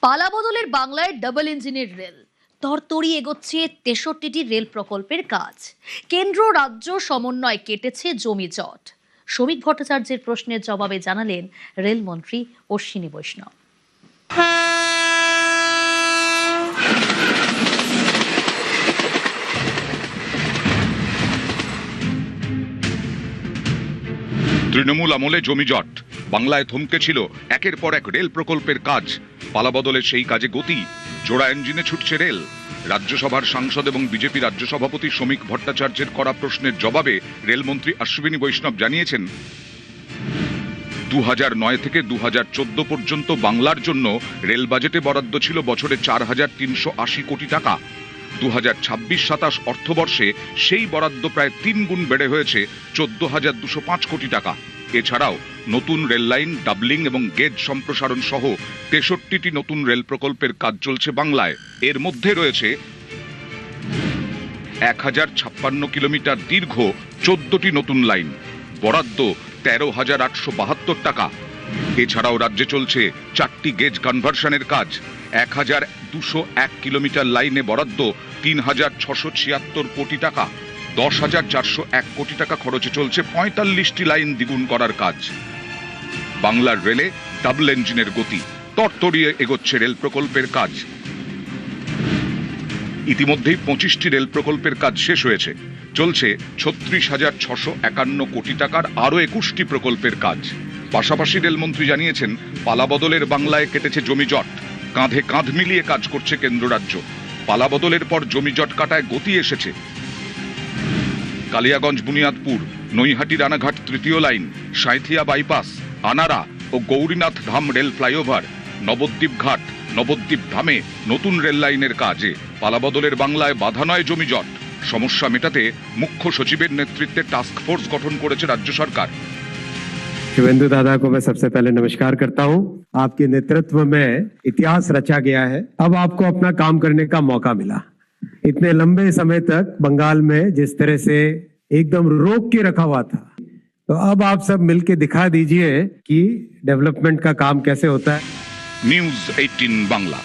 পালাবদলের বাংলায় ডাবল ইঞ্জিনের রেল তরতরি এগোচ্ছে ৬৩টি রেল প্রকল্পের কাজ। কেন্দ্র রাজ্য সমন্বয় কেটেছে জমি জট। শ্রমিক ভট্টাচার্যের প্রশ্নের জবাবে জানালেন রেলমন্ত্রী অশ্বিনী বৈষ্ণব। তৃণমূল আমলে জমি জট, বাংলায় থমকে ছিল একের পর এক রেল প্রকল্পের কাজ। পালাবদলের সেই কাজে গতি, জোড়া ইঞ্জিনে ছুটছে রেল। রাজ্যসভার সাংসদ এবং বিজেপি রাজ্য সভাপতি শ্রমিক ভট্টাচার্যের করা প্রশ্নের জবাবে রেলমন্ত্রী অশ্বিনী বৈষ্ণব জানিয়েছেন, 2009 থেকে 2014 পর্যন্ত বাংলার জন্য রেল বাজেটে বরাদ্দ ছিল বছরে 4,380 কোটি টাকা। 2026-27 অর্থবর্ষে সেই বরাদ্দ প্রায় 3 গুণ বেড়ে হয়েছে 14,205 কোটি টাকা। এছাড়াও নতুন রেল লাইন, ডাবলিং এবং গেজ সম্প্রসারণ সহ 63টি নতুন রেল প্রকল্পের কাজ চলছে বাংলায়। এর মধ্যে রয়েছে 1056 কিলোমিটার দীর্ঘ 14টি নতুন লাইন, বরাদ্দ 13,872 টাকা। এছাড়াও রাজ্যে চলছে 4টি গেজ কনভার্সনের কাজ। 1,201 কিলোমিটার লাইনে বরাদ্দ 3,676 কোটি টাকা। 10,401 কোটি টাকা খরচে চলছে 45টি লাইন দ্বিগুণ করার কাজ। বাংলার রেলে ডাবল ইঞ্জিনের গতি, তরতরিয়ে এগোচ্ছে রেল প্রকল্পের কাজ। ইতিমধ্যেই 25টি রেল প্রকল্পের কাজ শেষ হয়েছে। চলছে 36,651 কোটি টাকার আরও 21টি প্রকল্পের কাজ। পাশাপাশি রেলমন্ত্রী জানিয়েছেন, পালাবদলের বাংলায় কেটেছে জমি জট। কাঁধে কাঁধ মিলিয়ে কাজ করছে কেন্দ্র রাজ্য। পালাবদলের পর জমি জট কাটায় গতি এসেছে। কালিয়াগঞ্জ বুনিয়াদপুর, নৈহাটি রানাঘাট তৃতীয় লাইন, সাঁইথিয়া বাইপাস, আনারা ও গৌরীনাথ ধাম রেল ফ্লাইওভার, নবদ্বীপ ঘাট, নবদ্বীপ ধামে নতুন রেল লাইনের কাজে পালাবদলের বাংলায় বাধা নয় জমি জট। সমস্যা মেটাতে মুখ্য সচিবের নেতৃত্বে টাস্ক ফোর্স গঠন করেছে রাজ্য সরকার। शिवेंदु दादा को मैं सबसे पहले नमस्कार करता हूं। आपके नेतृत्व में इतिहास रचा गया है। अब आपको अपना काम करने का मौका मिला। इतने लंबे समय तक बंगाल में जिस तरह से एकदम रोक के रखा हुआ था, तो अब आप सब मिलके दिखा दीजिए कि डेवलपमेंट का काम कैसे होता है। নিউজ 18 বাংলা।